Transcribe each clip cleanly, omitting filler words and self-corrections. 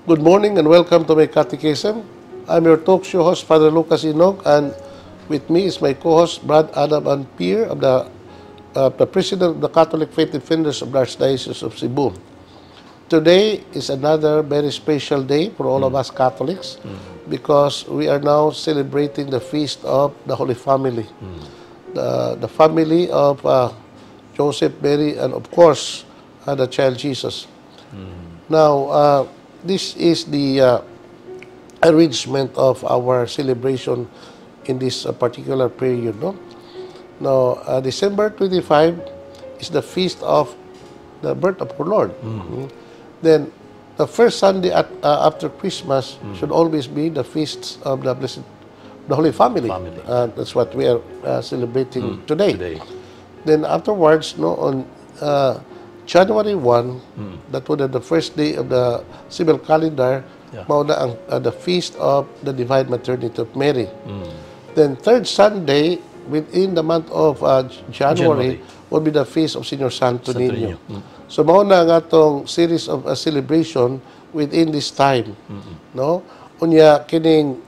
Good morning and welcome to My Catechism. I'm your talk show host, Father Lucas Inoc, and with me is my co-host, Brad Adam and Pierre, of the President of the Catholic Faith Defenders of the Archdiocese of Cebu. Today is another very special day for all of us Catholics because we are now celebrating the feast of the Holy Family. The family of Joseph, Mary, and of course, the child Jesus. Now, this is the arrangement of our celebration in this particular period. No? Now, December 25 is the feast of the birth of our Lord. Then, the first Sunday after Christmas should always be the feasts of the Blessed, the Holy Family. That's what we are celebrating today. Then afterwards, no, on January 1, that was the first day of the civil calendar, mauna ang the feast of the Divine Maternity of Mary. Then third Sunday within the month of January will be the feast of Senior Santo Niño. So mauna ang atong series of celebration within this time. No? Unya kining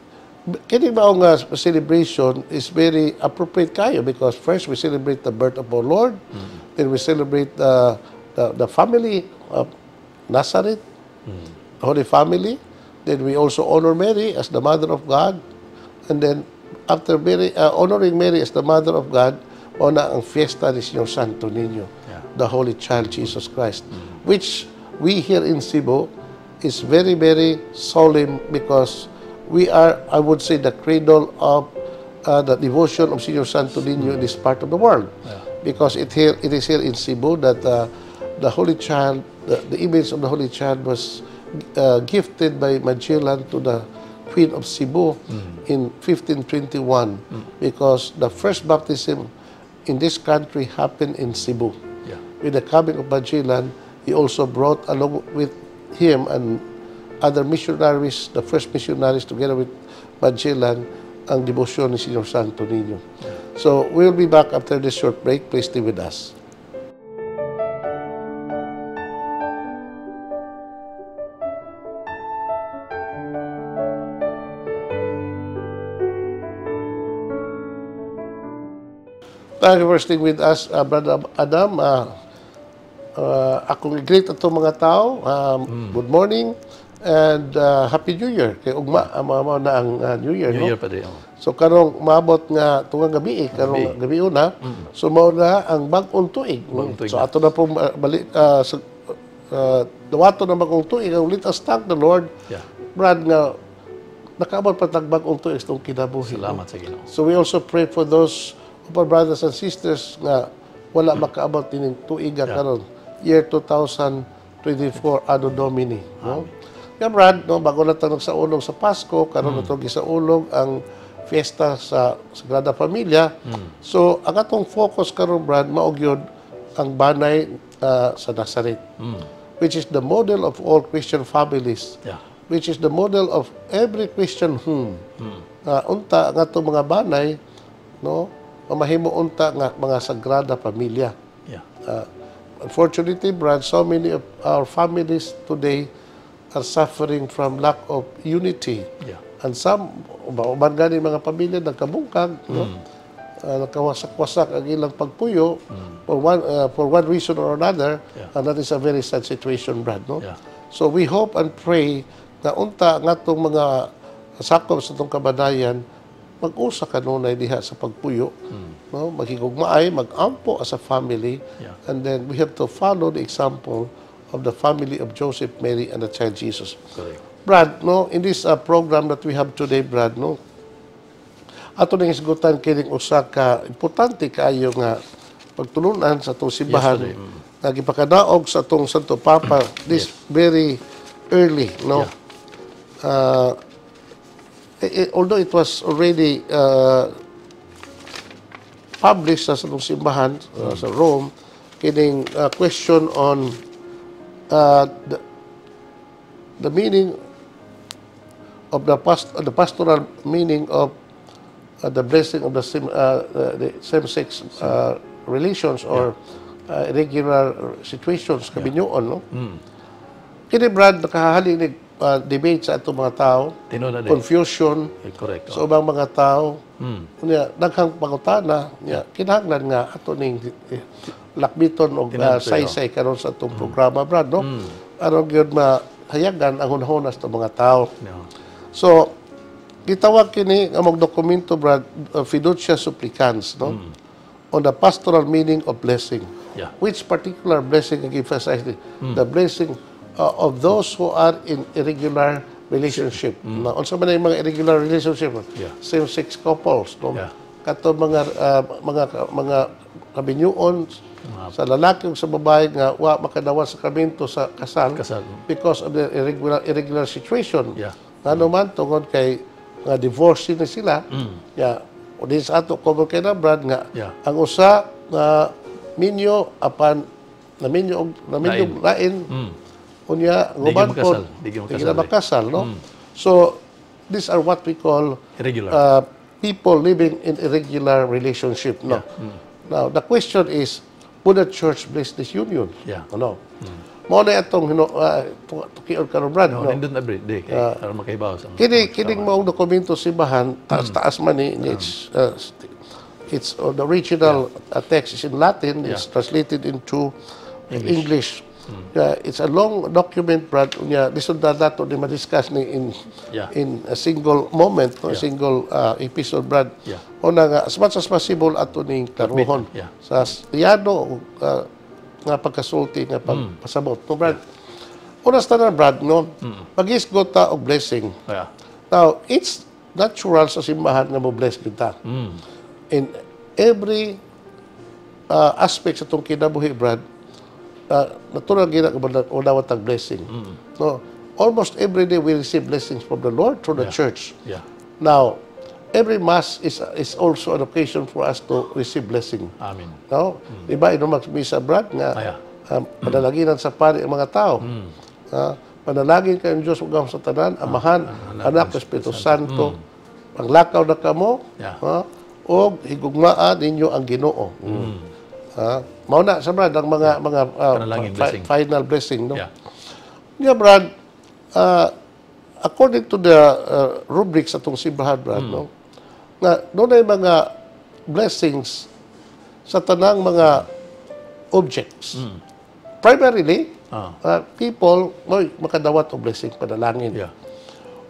mao nga celebration is very appropriate kayo because first we celebrate the birth of our Lord, then we celebrate the family of Nazareth, the Holy Family. Then we also honor Mary as the Mother of God. And then after honoring Mary as the Mother of God, una ang fiesta ni Señor Santo Niño, the Holy Child Jesus Christ, which we here in Cebu is very, very solemn because we are, I would say, the cradle of the devotion of Señor Santo Niño in this part of the world. Because it is here in Cebu that the Holy Child, the image of the Holy Child was gifted by Magellan to the Queen of Cebu in 1521 because the first baptism in this country happened in Cebu. With the coming of Magellan, he also brought along with him and other missionaries, the first missionaries together with Magellan, ang devotion ni Señor Santo Niño. So we'll be back after this short break. Please stay with us. Thank you for staying with us, Brother Adam. Akong greet ato mga tao. Good morning and Happy New Year. Kay ugma na ang New Year, New no? Year pa din. So karong maabot nga tungang gabi, karong gabi una. So mao na ang bag-ong tuig. So ato na pong balik dawato na bag-ong tuig. Let us thank the Lord. Brad nga nakaabot pa tag bag-ong tuig itong kinabuhi. Salamat sa Ginoo. So we also pray for those of our brothers and sisters nga wala makaabot dining tuiga karon year 2024 Anno Domini, no? Kaya Brad, no, bago na tanong sa ulog sa Pasko, karon na sa ulog ang fiesta sa Sagrada Familia. So ang atong focus karon Brad maugyod ang banay sa Nazareth, which is the model of all Christian families, which is the model of every Christian home. Unta ang atong mga banay, no, mamahimo unta nga mga Sagrada Familia. Unfortunately, Brad, so many of our families today are suffering from lack of unity. And some, uban gani mga pamilya nagkabungkag, no? Nakawasak-wasak ang ilang pagpuyo for one reason or another, and that is a very sad situation, Brad, no? So we hope and pray na unta nga itong mga sakop sa itong kabanayan mag-usa kanunay diha sa pagpuyo, no? Maghigugmaay, mag-ampo as a family, and then we have to follow the example of the family of Joseph, Mary, and the child Jesus. Brad, no, in this program that we have today, Brad, no, ato nang isgutan kining usa ka importante kaayo nga pagtulunan sa atong simbahan nga gipakadaog sa atong Santo Papa this very early, no. Although it was already published sa atong simbahan sa Rome, kining question on the meaning of the pastoral meaning of the blessing of the same-sex relations or irregular situations kabinyoon, no? Kini Brad nakahali ni debate sa atong mga tao, confusion correct. sa ubang mga tao. Unya daghang pangutana, kinahanglan nga ato ning lakbiton og saysay karon sa atong programa, Brad, no? Aron gyud mahayagan ang hunahuna sa mga tao. So gitawag kini among dokumento, Brad, fiducia supplicans, no? On the pastoral meaning of blessing. Which particular blessing I emphasize? The blessing of those who are in irregular relationship. Also man yung mga irregular relationship, same-sex couples, no? Kato mga kabinyuon sa lalaki ug sa babae nga wa makadawa sa sakramento sa kasal because of the irregular situation. Ano man tungod kay nga divorce na sila. O din sa ato common kay na, Brad, nga ang usa nga minyo apan na minyo lain unya nguban po di na makasal, no? So these are what we call people living in irregular relationship, no? Now the question is, would the church bless this union? Ano? Mao na atong tukion karon, Brad, no? Nindot na every day para makahibaw sa kining maong dokumento simbahan taas man ni it's the original text is in Latin, it's translated into English. It's a long document, Brad. Unya lisod na dato ni ma-discuss ni in a single moment, no? Single episode, Brad. Una nga as much as possible ato ning karuhon sa tiyado nga pagkasulti nga pagpasabot, no, Brad? Una sa tanan, Brad, no? Pag-isgot ta og blessing. Now, it's natural sa simbahan nga mo bless kita. In every aspect sa itong kinabuhi, Brad, natural gina o dawat ang blessing. No? Almost every day we receive blessings from the Lord through the church. Now, every Mass is also an occasion for us to receive blessing. Amen. No? Diba, misa, Brad, nga panalaginan sa pari ang mga tao. Panalagin kayong Diyos ug sa tanan, Amahan, Anak, Espiritu Santo, panglakaw na kamo, o higugmaan ninyo ang Ginoo. Mao na sa Brad ang mga final blessing, no? Yeah, Brad, according to the rubrics atong simbahan, Brad, no? Nga doon ay mga blessings sa tanang mga objects. Primarily, people makadawat og blessing panalangin.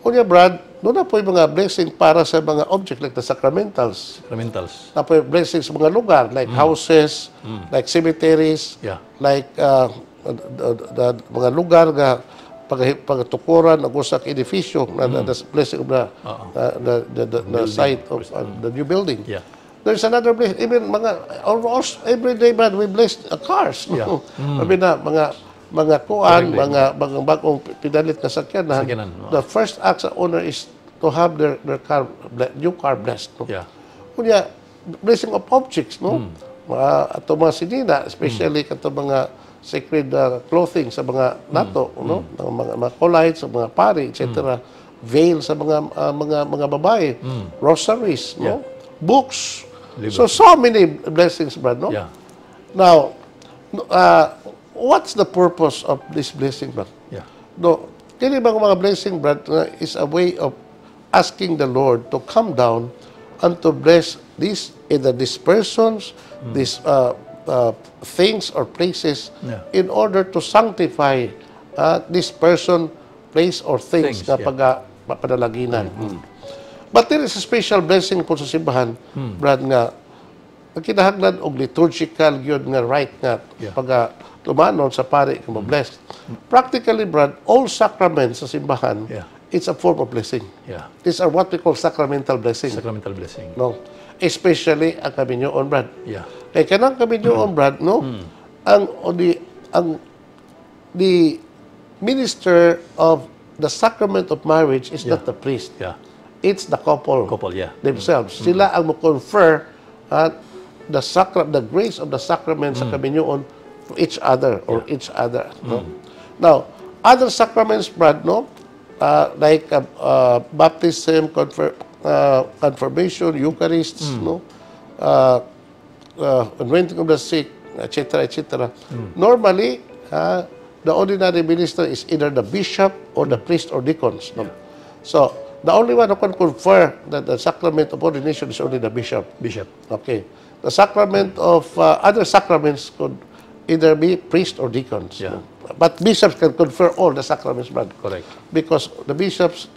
Unya, Brad, doon na po yung mga blessing para sa mga object like the sacramentals. Na po yung blessings sa mga lugar like houses, like cemeteries, like the mga lugar nga pagtukuran ng usak edifisyo na the blessing of the site of the new building. There's another blessing. Even almost every day, Brad, we bless cars. Sabi na, mga kuan, mga bagong pinalit na sakyanan, the first act sa owner is to have their car, new car blessed. No? Kunya, blessing of objects, no? Ato mga sinina, especially kato mga sacred clothing sa mga nato, no? Mga collide sa mga pari, etc. Veil sa mga babae, rosaries, no? Books. So many blessings, Brad, no? Now, what's the purpose of this blessing, Brad? No, kini bang mga blessing, Brad, is a way of asking the Lord to come down and to bless these persons, these things or places in order to sanctify this person, place, or things na papadalaginan. But there is a special blessing po sa simbahan, Brad, nga kinahanglan og liturgical yun nga right nga pag tumanon sa pari nga blessed. Practically, Brad, all sacraments sa simbahan, it's a form of blessing. These are what we call sacramental blessing. Sacramental blessing. No? Especially ang kaminyoon, Brad. Kaya kanang kaminyoon, Brad, no? The minister of the sacrament of marriage is not the priest. It's the couple themselves. Sila ang mo-confer the grace of the sacrament sa kaminyoon for each other or each other. No? Now, other sacraments, Brad, no? Like baptism, confirmation, Eucharist, no? Anointing of the sick, etc., etc. Normally, the ordinary minister is either the bishop or the priest or deacons. No? So, the only one who can confer that the sacrament of ordination is only the bishop. Bishop. Okay. The sacrament of other sacraments could either be priest or deacons. Yeah. No? But bishops can confer all the sacraments, brad. Correct. Because the bishops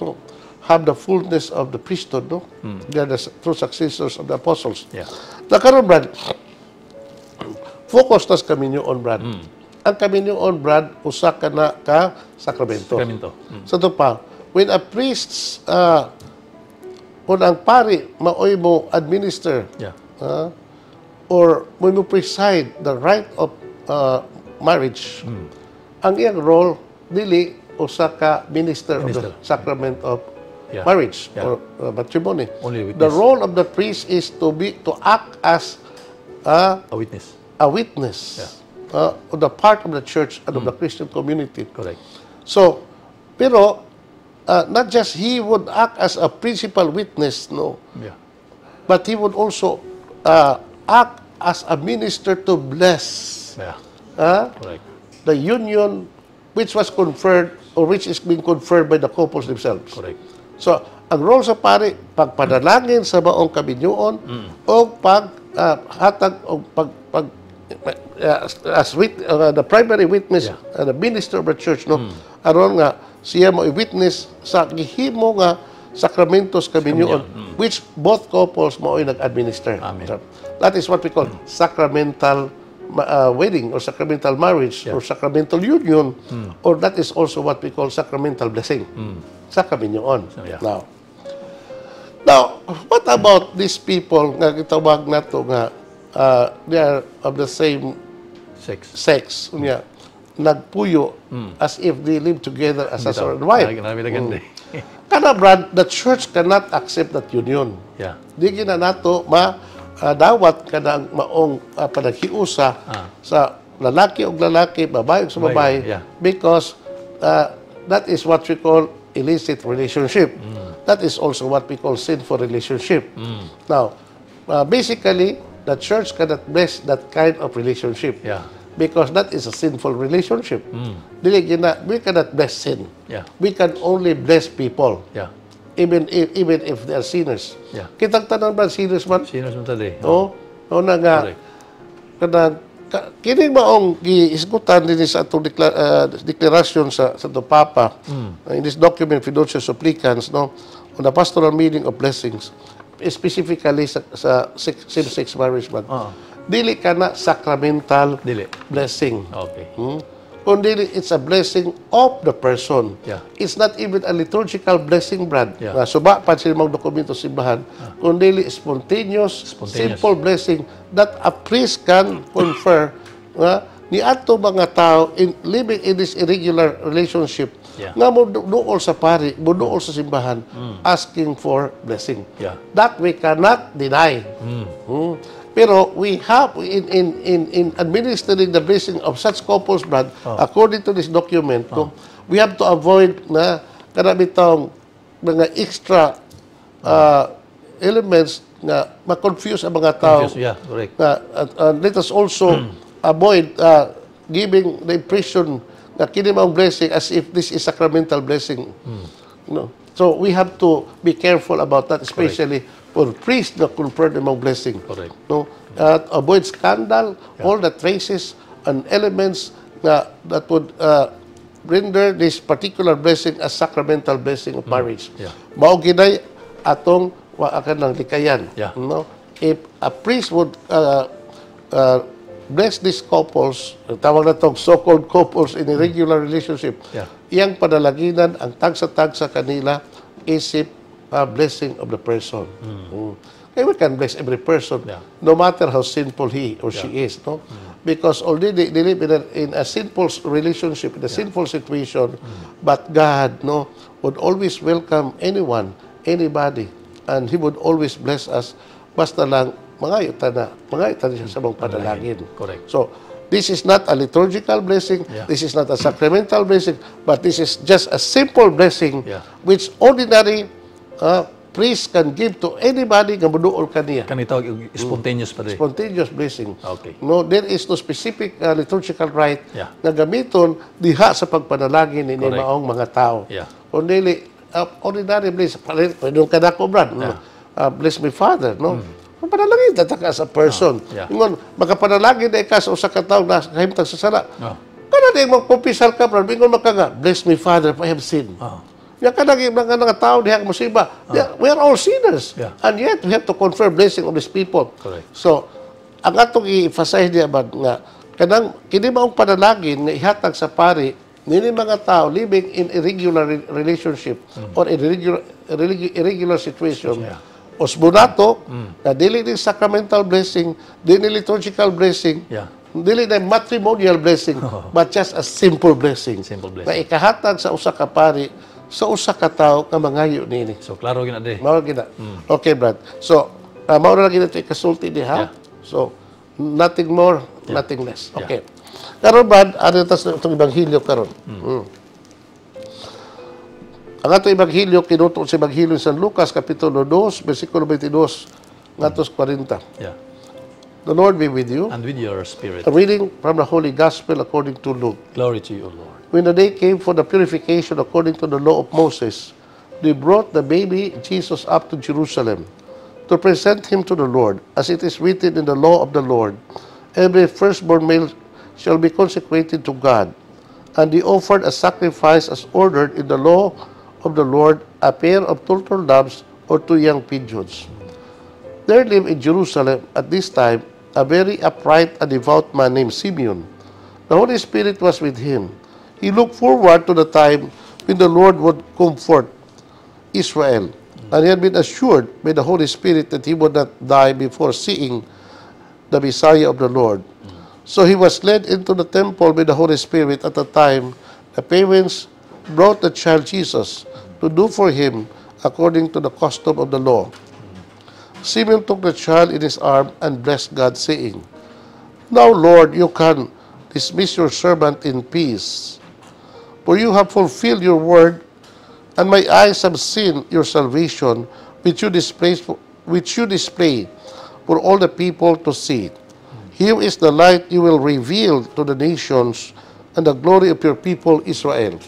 have the fullness of the priesthood. No? They are the true successors of the apostles. Yeah. Nakaroon, brad, focus tas kami nyo on, brad. Ang kami nyo on, brad, usa ka na ka sakramento. Sakramento. So ito pa, when a priest, kung ang pari, maoy mo administer, Yeah. or when mo preside the rite of marriage, ang iyang role, dili, usa ka minister of the sacrament of marriage or matrimony. Only The witness. role of the priest is to act as A witness. a witness on the part of the church and of the Christian community. Correct. So, pero not just he would act as a principal witness, no, Yeah. but he would also act as a minister to bless Yeah. Correct. the union which was conferred or which is being conferred by the couples themselves. Correct. So, ang role sa pari, pagpadalangin sa maong kabinyoon o paghatag o the primary witness and the minister of the church, no, aron nga siya mo i-witness sa gihimo nga sakramentos kabinyoon which both couples mo ay nag-administer. Amen. So, that is what we call sacramental wedding or sacramental marriage or sacramental union, or that is also what we call sacramental blessing sa kabinyoon. So, yeah. Now, what about these people nga gitawag nato nga they are of the same sex, unya nagpuyo as if they live together as husband and wife. Kana, brad, the church cannot accept that union. Yeah. Di gina nato dawat kanang maong panaghiusa sa lalaki og lalaki, babae og sa babae, because that is what we call illicit relationship. That is also what we call sinful relationship. Now, basically, the church cannot bless that kind of relationship. Yeah. Because that is a sinful relationship. We cannot bless sin. Yeah. We can only bless people. Yeah. Even if they are sinners. Yeah. Kitang tanan ba sinners man? Sinners man tadi. Oo. O na nga. Kanang kining maong giisgutan din sa atong deklarasyon sa to Papa in this document Fiducia Supplicans, no, on the pastoral meaning of blessings, specifically sa same-sex marriage man. Dili ka na sacramental blessing. Okay. Kundi it's a blessing of the person. Yeah. It's not even a liturgical blessing, brad. Yeah. Suba pa sila mga dokumento simbahan. Kundi spontaneous, simple blessing that a priest can confer ni ato mga tao in living in this irregular relationship. Yeah. Nga mo duol sa pari, mo duol sa simbahan, asking for blessing. Yeah. That we cannot deny. Pero we have, in administering the blessing of such couples, brad, according to this document, we have to avoid na karabitong mga extra elements na ma-confuse ang mga tao. Yeah, correct. Let us also avoid giving the impression na kini maong blessing as if this is sacramental blessing. No. So we have to be careful about that, especially for priests na conferred among blessing. Correct. No, avoid scandal, all the traces and elements that would render this particular blessing as sacramental blessing of marriage. Mao ginay atong waakan ng likayan. No, if a priest would bless these couples, tawag na itong so-called couples in a regular relationship, iyang padalaginan ang tagsa-tagsa kanila isip blessing of the person. Okay, we can bless every person, no matter how sinful he or she is, no? Because already they live in a sinful relationship, in a sinful situation, but God, no, would always welcome anyone, anybody, and He would always bless us, basta lang mga siya sa mga panalangin. Correct. So, this is not a liturgical blessing, this is not a sacramental blessing, but this is just a simple blessing which ordinary priest can give to anybody nga muduol kaniya. Kanitawag spontaneous pa rin. Spontaneous blessing. Okay. No, there is no specific liturgical rite Yeah. na gamiton diha sa pagpanalangin ni Correct. maong mga tao. Yeah. Kundi ordinary bless. Pwede ka na ko, Brad. Yeah. Bless my father, no? Panalangin tataka sa person. Yeah. Ingon, makapanalangin na ka sa usa ka tawo na kahimtang sa sala. Oh. Kana di magpupisal ka, Brad. Ingon makaga, bless me, Father, for I have sinned. Oh. Yan ka mga tao diha musiba. We are all sinners. Yeah. And yet, we have to confer blessing of these people. Correct. So, ang atong i-emphasize niya ba nga, kanang, kini maong panalangin nga ihatag sa pari, nini mga tao living in irregular relationship or in irregular situation. Yeah. Osbunato, na dili ni sacramental blessing, dili liturgical blessing, Yeah. dili na matrimonial blessing, but just a simple blessing. Simple blessing. Na ikahatag sa usa ka pari, sa usa ka tawo nga mangayo nini. So, klaro gina de. Mao gina. Okay, Brad. So, mao na gina ito ikasulti di ha? Yeah. So, nothing more, nothing less. Yeah. Okay. Karon, Brad, ano itong Ebanghelyo karon? Ang ato Ebanghelyo, kinuto sa Ebanghelyo San Lucas, Kapitulo 2, versikulo 22, ngatos 40. Yeah. The Lord be with you. And with your spirit. A reading from the Holy Gospel according to Luke. Glory to you, O Lord. When the day came for the purification according to the law of Moses, they brought the baby Jesus up to Jerusalem to present him to the Lord, as it is written in the law of the Lord. Every firstborn male shall be consecrated to God. And they offered a sacrifice as ordered in the law of the Lord, a pair of turtle doves or 2 young pigeons. There lived in Jerusalem at this time a very upright and devout man named Simeon. The Holy Spirit was with him. He looked forward to the time when the Lord would comfort Israel, and he had been assured by the Holy Spirit that he would not die before seeing the Messiah of the Lord. So he was led into the temple by the Holy Spirit at the time the parents brought the child Jesus to do for him according to the custom of the law. Simeon took the child in his arm and blessed God, saying, Now, Lord, you can dismiss your servant in peace, for you have fulfilled your word, and my eyes have seen your salvation, which you display for all the people to see. Here is the light you will reveal to the nations, and the glory of your people Israel.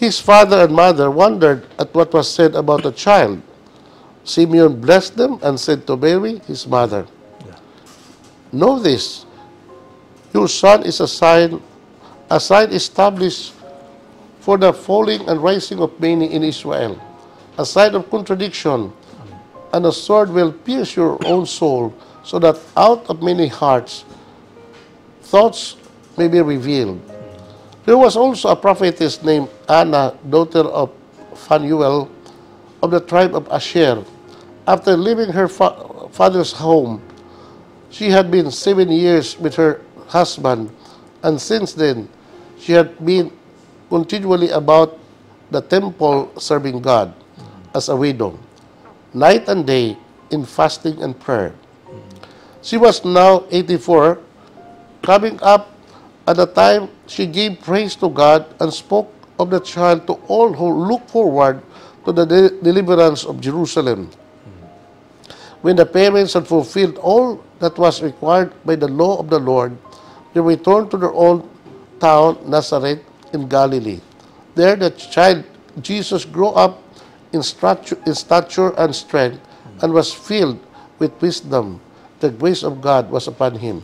His father and mother wondered at what was said about the child. Simeon blessed them and said to Mary, his mother, Know this, your son is a sign established for the falling and rising of many in Israel, a sign of contradiction, and a sword will pierce your own soul, so that out of many hearts thoughts may be revealed. There was also a prophetess named Anna, daughter of Phanuel, of the tribe of Asher. After leaving her father's home, she had been 7 years with her husband, and since then she had been continually about the temple serving God as a widow, night and day in fasting and prayer. She was now 84, coming up at the time she gave praise to God and spoke of the child to all who looked forward to the deliverance of Jerusalem. When the parents had fulfilled all that was required by the law of the Lord, they returned to their own town, Nazareth, in Galilee. There the child Jesus grew up in stature and strength, and was filled with wisdom. The grace of God was upon him.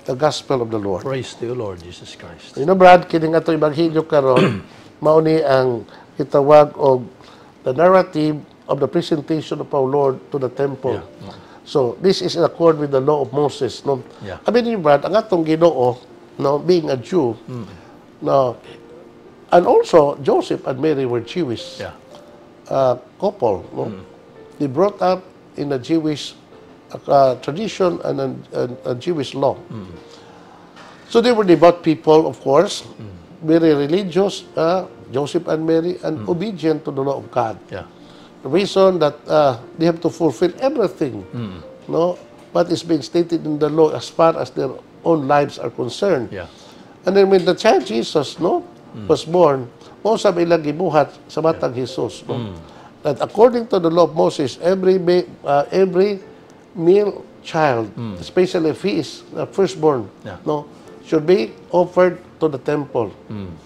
The Gospel of the Lord. Praise to you, Lord Jesus Christ. You know, Brad, kining ato Ebanghelyo karon, mauni ang itawag og the narrative of the presentation of our Lord to the temple. Yeah. So, this is in accord with the law of Moses. No? Yeah. I mean, Brad, ang atong Ginoo, no, being a Jew, no, and also Joseph and Mary were Jewish Yeah. couple. No? They brought up in a Jewish tradition and a Jewish law. So they were devout people, of course, very religious, Joseph and Mary, and obedient to the law of God. Yeah. The reason that they have to fulfill everything, no, what is being stated in the law as far as their own lives are concerned. Yeah. And then when the child Jesus, no, was born, mo sa ilang gibuhat sa matang Jesus. No? That according to the law of Moses, every male child, especially if he is firstborn, no, should be offered to the temple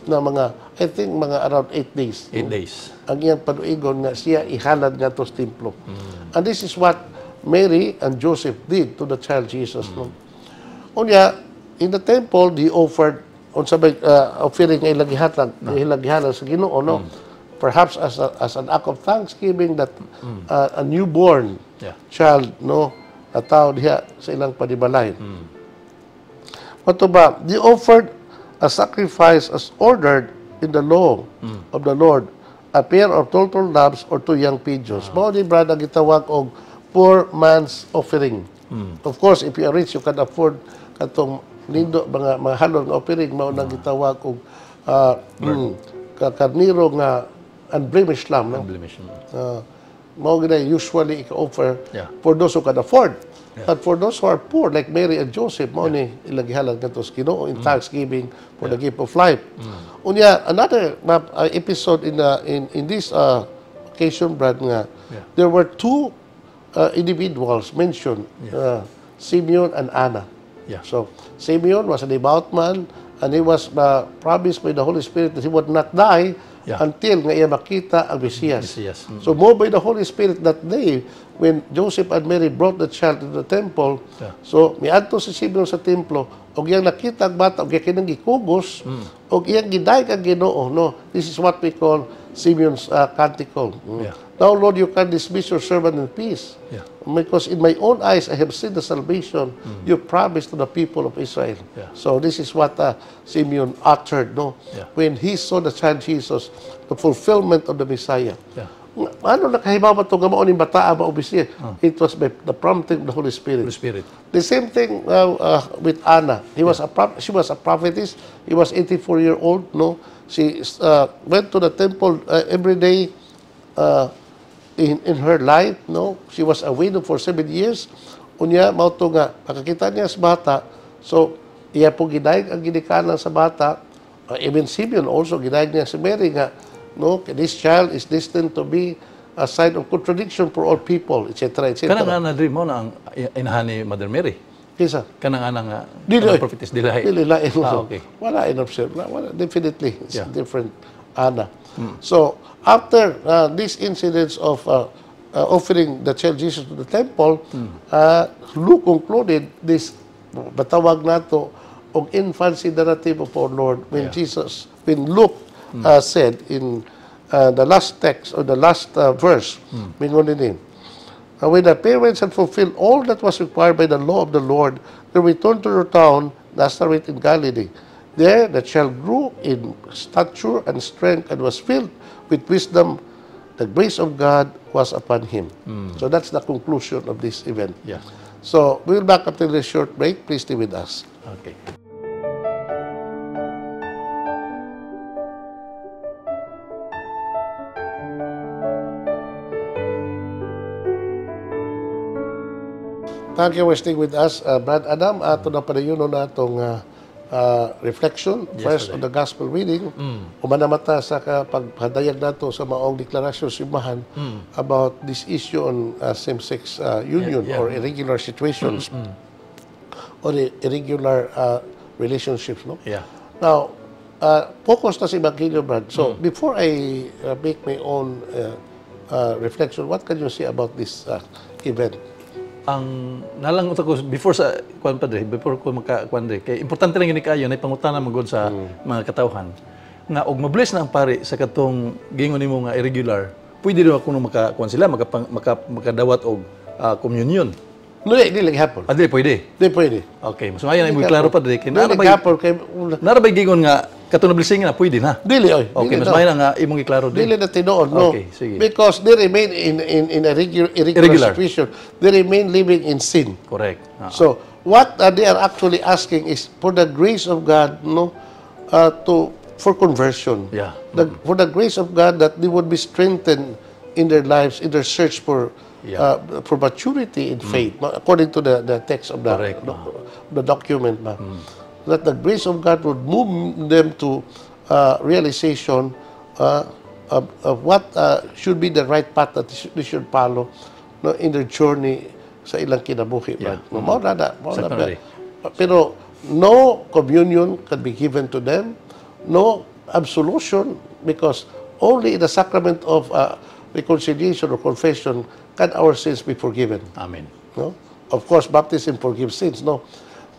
na mga, I think, mga around 8 days. 8 days. Ang iyang panuigon nga siya ihalad nga to sa templo. And this is what Mary and Joseph did to the child Jesus. No? Unya, in the temple, they offered offering nga ilagihatag sa Ginoo, no? Perhaps as an act of thanksgiving that a newborn child, no, ataw diha sa ilang panibalay. What ba? They offered a sacrifice as ordered in the law of the Lord, a pair of turtle doves or 2 young pigeons. Mao di brad ang gitawag og poor man's offering. Of course, if you are rich, you can afford katong lindo mga halon nga offering. Mao nang gitawag og karniro nga unblemished lamb. No? Mao gina usually i-offer for those who can afford. But for those who are poor, like Mary and Joseph, mao ni ilagihalad ngadto sa Ginoo in thanksgiving for the gift of life. Unya, another episode in this occasion, Brad, nga there were 2 individuals mentioned, Simeon and Anna. So Simeon was a devout man, and he was promised by the Holy Spirit that he would not die until nga iya makita ang Mesias. So moved by the Holy Spirit that day, when Joseph and Mary brought the child to the temple, so miadto si Simeon sa templo, og iyang nakita ang bata, og iyang gikugos, og iyang gidayeg ang Ginoo. No? This is what we call Simeon's canticle. Now, Lord, you can dismiss your servant in peace, because in my own eyes I have seen the salvation you promised to the people of Israel. So this is what Simeon uttered, no? When he saw the child Jesus, the fulfillment of the Messiah. Ano nakahibaw ba ito nga mao ning bataa ba obisya? It was by the prompting of the Holy Spirit. The same thing with Anna. She was a prophetess. He was 84-year-old. No, she went to the temple every day in her life. No, she was a widow for 7 years. Unya mao to nga makakita niya sa bata. So iya po gidayeg ang ginikanan sa bata. Even Simeon also gidayeg niya sa Mary nga, no, this child is destined to be a sign of contradiction for all people, etc., etc. Kanang ana dream mo na ang inahan ni Mother Mary. Kisa? Kanang ana nga prophetess Dili lain. Okay. Wala in-observe. Definitely, it's different Anna. So, after these incidents of offering the child Jesus to the temple, Luke concluded this batawag nato og infancy narrative of our Lord when Luke said in the last text or the last verse, mingon din, when the parents had fulfilled all that was required by the law of the Lord, they returned to their town, Nazareth in Galilee. There the child grew in stature and strength and was filled with wisdom. The grace of God was upon him. So that's the conclusion of this event. So we'll back after this short break. Please stay with us. Okay. Thank you for staying with us, Brad Adam. Ato na padayon na itong reflection. First on the gospel reading. Umanamata sa pagpadayag nato sa maong deklarasyon simbahan about this issue on same-sex union or irregular situations or irregular relationships. No? Now, focus na si Evangelio, Brad. So, before I make my own reflection, what can you say about this event? Ang nalang ko before sa before ko kay importante lang ini kayo na pangutana magod sa mga katawhan nga og mabless na ang pari sa katong gingon nimo nga irregular, pwede daw ako makakuan sila makadawat og communion. Dili hapon. Dili pwede. Dili pwede. Okay, mas mayan mo klaro pa dili kay narabay gingon nga katong blessing na pwede na. Dili oy. Okay, mas mayan nga imong iklaro dili na tinuod, no. Okay, sige. Because they remain in a irregular situation. They remain living in sin. Correct. So what they are actually asking is for the grace of God, no, for conversion. For the grace of God that they would be strengthened in their lives, in their search for maturity in faith, according to the text of the document. That the grace of God would move them to realization of what should be the right path that they should follow, no, in their journey sa ilang kinabuhi. Yeah. No, mao na. Certainly. Pero no communion can be given to them, no absolution, because only in the sacrament of reconciliation or confession can our sins be forgiven. Amen. No, of course, baptism forgives sins. No,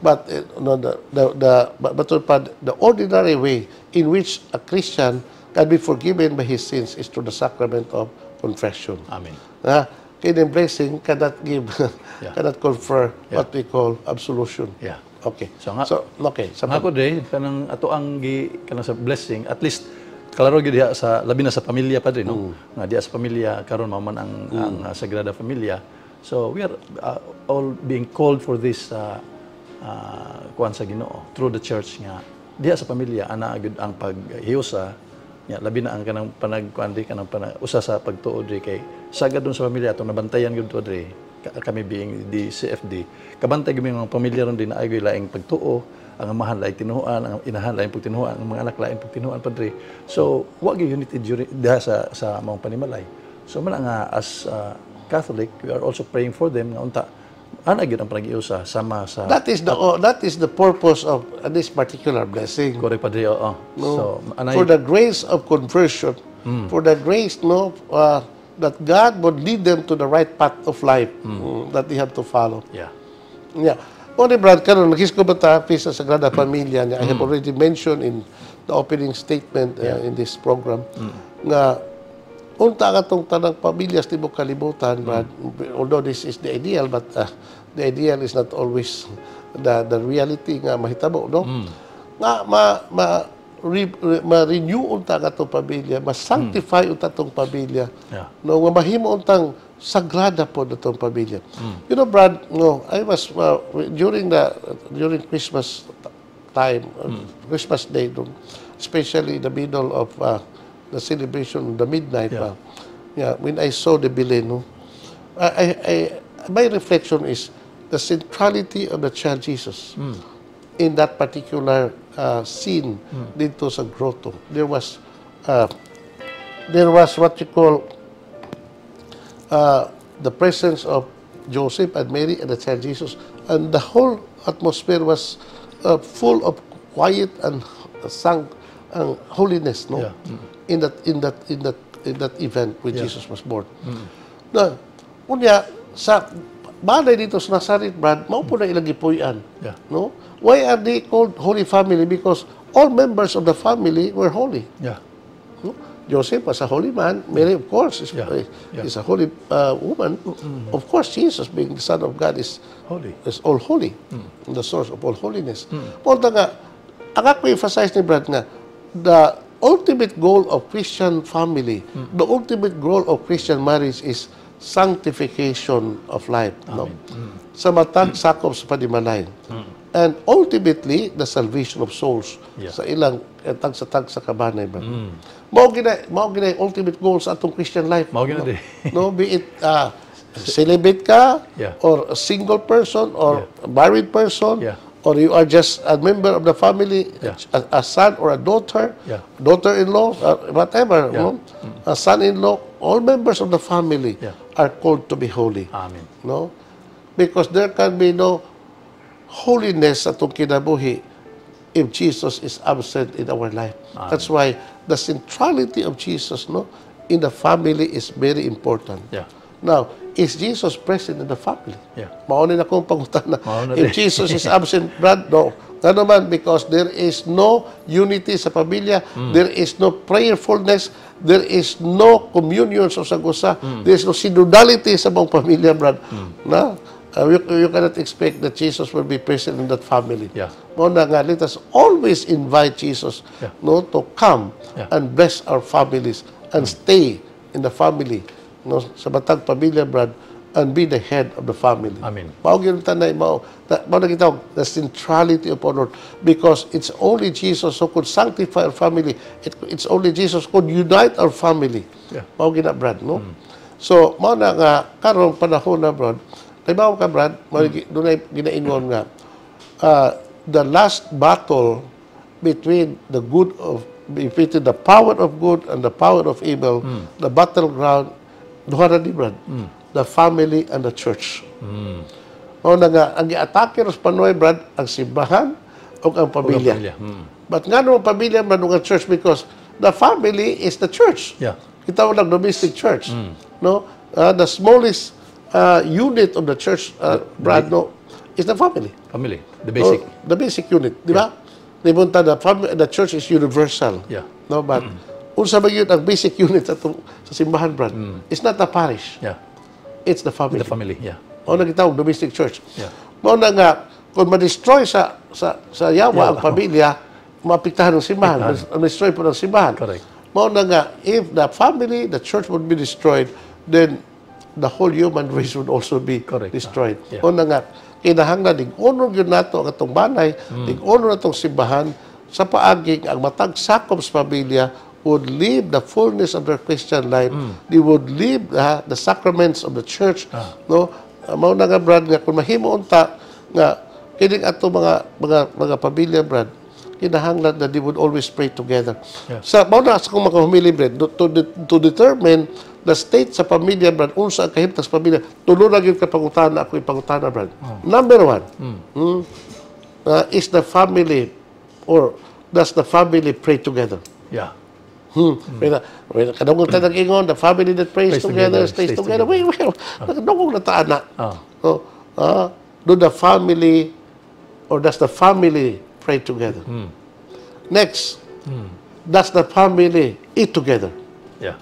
but no, the ordinary way in which a Christian can be forgiven by his sins is through the sacrament of confession. Amen. Kaya blessing cannot give, Yeah. cannot confer Yeah. what we call absolution. Yeah. Okay. So nga, okay. nga ko dre kanang ato ang kanang sa blessing, at least kalaro gyud diha sa labi na sa pamilya pa dre, no. Nga diha sa pamilya karon mao man ang Sagrada Familia. So we are all being called for this kuan sa Ginoo through the church nga diha sa pamilya ana gyud ang paghiusa nya labi na ang kanang panagkuan di kanang usa sa pagtuo dre kay sagad dun sa pamilya atong nabantayan gyud to dre kami being the CFD kabantay gyud mga pamilya ron din na ay laing pagtuo ang amahan laing tinuoan ang inahan laing pagtinuoan ang mga anak laing pagtinuoan padre so wa gyud unity diha sa mga panimalay so man nga as Catholic we are also praying for them nga unta ana gyud ang pag-iusa sama sa That is the purpose of this particular blessing. correct padre oo. No, So anay for the grace of conversion, for the grace that God would lead them to the right path of life that they have to follow. yeah. Yeah. Only Brad, karon naghisko ba ta sa Sagrada Familia niya? I have already mentioned in the opening statement in this program nga unta ka tong tanang pamilyas tibok kalibutan, Brad. Although this is the ideal, but the ideal is not always the reality nga mahitabo, no? Nga ma-renew unta ka tong pamilya, ma-sanctify unta tong pamilya. Yeah. No, nga mahimo untang sagrada po itong pamilya. You know, Brad, no, I was during Christmas time, Christmas Day, especially in the middle of the celebration, the midnight. When I saw the Belen, no, my reflection is the centrality of the child Jesus in that particular scene dito sa grotto. There was what you call the presence of Joseph and Mary and the child Jesus, and the whole atmosphere was full of quiet and holiness, no? Yeah. In that event when Jesus was born. Na unya sa balay dito sa Nazareth, Brad, mao po na ilang gipuy-an. Yeah. No? Why are they called Holy Family? Because all members of the family were holy. Yeah. No? Joseph was a holy man. Mary, of course, is a holy woman. Of course, Jesus, being the Son of God, is all holy, the source of all holiness. Punta nga, ang ako emphasize ni Brad nga, the ultimate goal of Christian family, the ultimate goal of Christian marriage is sanctification of life. No? Sa matag sakop sa panimalay. And ultimately, the salvation of souls sa ilang tag sa kabanay ba. Mao gina ultimate goal sa atong Christian life. Mao gina di. No, be it celibate ka or a single person or a married person or you are just a member of the family, a son or a daughter, daughter-in-law, whatever, no? A son-in-law, all members of the family are called to be holy. Amen. No? Because there can be no holiness sa itong kinabuhi if Jesus is absent in our life. Amen. That's why the centrality of Jesus, no, in the family is very important. Yeah. Now, is Jesus present in the family? Yeah. Maunin akong pangutana. Mauna If din. Jesus is absent, Brad, no. Nga naman, because there is no unity sa pamilya, there is no prayerfulness, there is no communion sa sagusa, there is no synodality sa mga pamilya, Brad. Na? You cannot expect that Jesus will be present in that family. Yeah. Muna nga, let us always invite Jesus no, to come and bless our families and stay in the family, no, sa batang pamilya, Brad, and be the head of the family. Amen. Mao gyud tanay mao na kita the centrality of our Lord, because it's only Jesus who could sanctify our family. It's only Jesus who could unite our family. Yeah. Mao gina, Brad, no? So mao na nga karong panahon na, Brad. Kaybaw ka, Brad, dunay ginaingon nga the last battle between the between the power of good and the power of evil, the battleground, duha na di, Brad, the family and the church. O na nga, ang i-atake ros Panoy, Brad, ang simbahan o ang pamilya. But nga no pamilya, Brad, o ang church, because the family is the church. Yeah. Kita mo ng domestic church. No? The smallest unit of the church, Brad, no, is the family. Family, the basic. The basic unit, di ba? Dimunta, the church is universal. Yeah. No, but unsa ba yun ang basic unit sa simbahan, Brad? It's not the parish. Yeah. It's the family. The family, yeah. O nagitawag domestic church. Yeah. Mao na nga, kung ma-destroy sa yawa ang pamilya, maapektahan ng simbahan. Ma-destroy po ng simbahan. Correct. Mao na nga, if the family, the church would be destroyed, then the whole human race would also be destroyed. Yeah. Mao na nga, kinahanglan tig-honor gyud nato ang atong banay, tig-honor natong simbahan sa paaging ang matag sakop sa pamilya would live the fullness of their Christian life. They would live the sacraments of the church. No, mao na nga, Brad, nga kung mahimo unta nga kining ato mga pamilya, Brad, kinahanglan na they would always pray together. Yeah. Sa mao na sa kung makahumili, Brad, to determine the state sa pamilya, Brad, unsa ang kahimtang sa pamilya, tulo na gyud ka pangutana, ako ipangutana, Brad. Number one, is the family, or does the family pray together? Yeah. Kadungog tayo nag-ingon, the family that prays together, stays together. Wait, kadungog na taan na. Do the family, or does the family pray together? Next, does the family eat together? Yeah.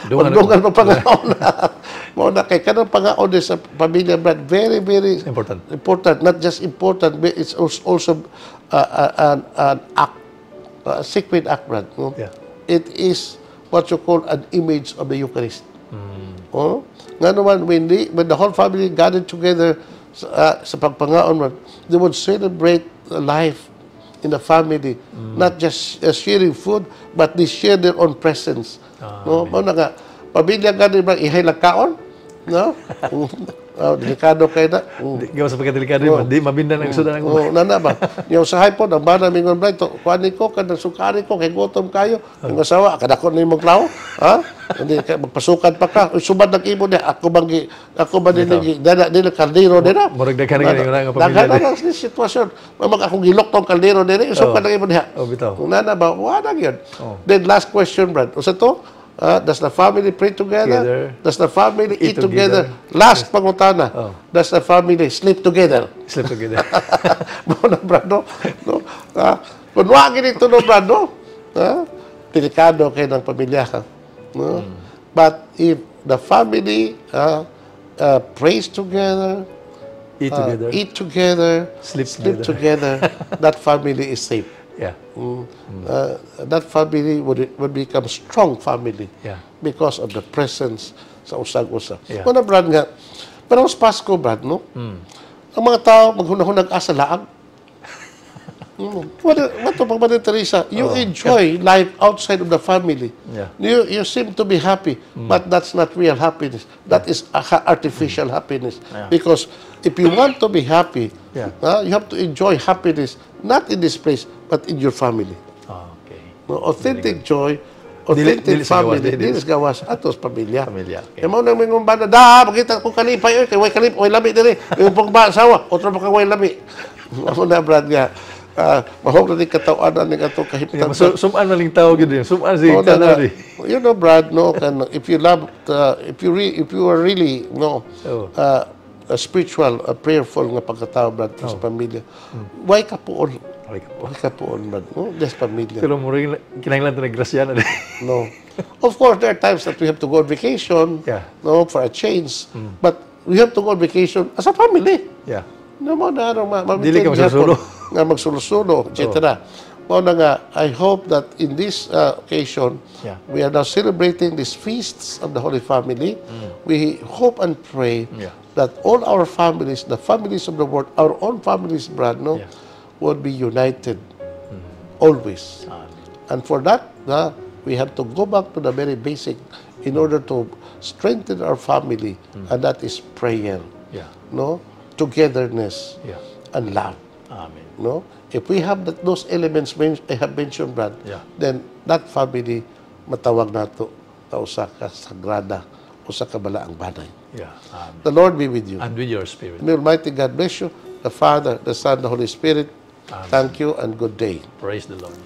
Dungan mo pangaon na. Mo na kay kanang pangaon sa pamilya, Brad, very, very Important. important. Not just important, but it's also an act, a sacred act, Brad. No? Yeah. It is what you call an image of the Eucharist. Oh? Nga naman, when the whole family gathered together sa pagpangaon, Brad, they would celebrate life in the family, not just sharing food, but they share their own presence. No, mo na nga pamilya gani ba ihay kaon, no? Delikado kay na. Gawa sa pagkadelikado mo, di mabindan ang sudan ng nana ba? Yung usahay po ang bana mingon ba ito, kuani ko kanang sukari ko kay gutom kayo. Ang asawa kadako ni mong klaw, ha? Hindi ka magpasukan pa ka. Subad ng imo niya, ako ba din dala kaldero dira. Murag daghan nga nga pamilya. Daghan na sitwasyon. Mamag akong gilok tong kaldero dira, usap ka ng imo niya. Bitaw. Nana ba, wala gyud. Then last question, Brad. Usa to? Does the family pray together? Does the family eat together? Last pangutana. Does the family sleep together? Sleep together. Muna, Brad, no? Kung wagin ito, no, Brad, no? Delikado kayo ng pamilya. No? But if the family prays together, eat together, sleep together, that family is safe. Yeah. That family would become strong family. Yeah. Because of the presence sa usag-usag. Yeah. Muna, Brad, nga, pero sa Pasko, Brad, no? Ang mga tao, maghunahunag asa laang. What pag Mother Teresa, you enjoy life outside of the family. Yeah. You seem to be happy, but that's not real happiness. That is artificial happiness. Yeah. Because if you want to be happy, Yeah. You have to enjoy happiness, not in this place, but in your family. Okay. No, authentic joy, authentic Dili sa family, gawas, dili sa gawas, atos pamilya. Pamilya, okay. Kaya mo nang mingon ba na, makita ko kalipay, kay way kalip, way lami diri. Yung pang asawa, otro pa ka way lami. Ako na, Brad, nga, mahog na din katawan ng atong kahiptan. Sumaan maling tawag yun din. Sumaan si Kanari. You know, Brad, no, if you love, if you are really, no, a spiritual, a prayerful nga pagkatao, Brad, sa pamilya, why ka poon? Why ka poon, Brad? No, just pamilya. Pero mura kinahanglan ito naggrasya na din. No. Of course, there are times that we have to go on vacation, no, for a change. But we have to go on vacation as a family. Yeah. No mo na Dili ka magsusulo. Nga magsulo-sulo, etc. Mo na nga, I hope that in this occasion, we are now celebrating these feasts of the Holy Family. We hope and pray that all our families, the families of the world, our own families, Brad, no, would be united always. And for that, we have to go back to the very basic in order to strengthen our family, and that is prayer, no, togetherness, and love. Amen. No, If we have those elements I have mentioned, Brad, Yeah. then that family matawag nato ta usa ka sagrada, usa ka balaang banay. Yeah. The Lord be with you. And with your spirit. May Almighty God bless you, the Father, the Son, the Holy Spirit. Thank you and good day. Praise the Lord.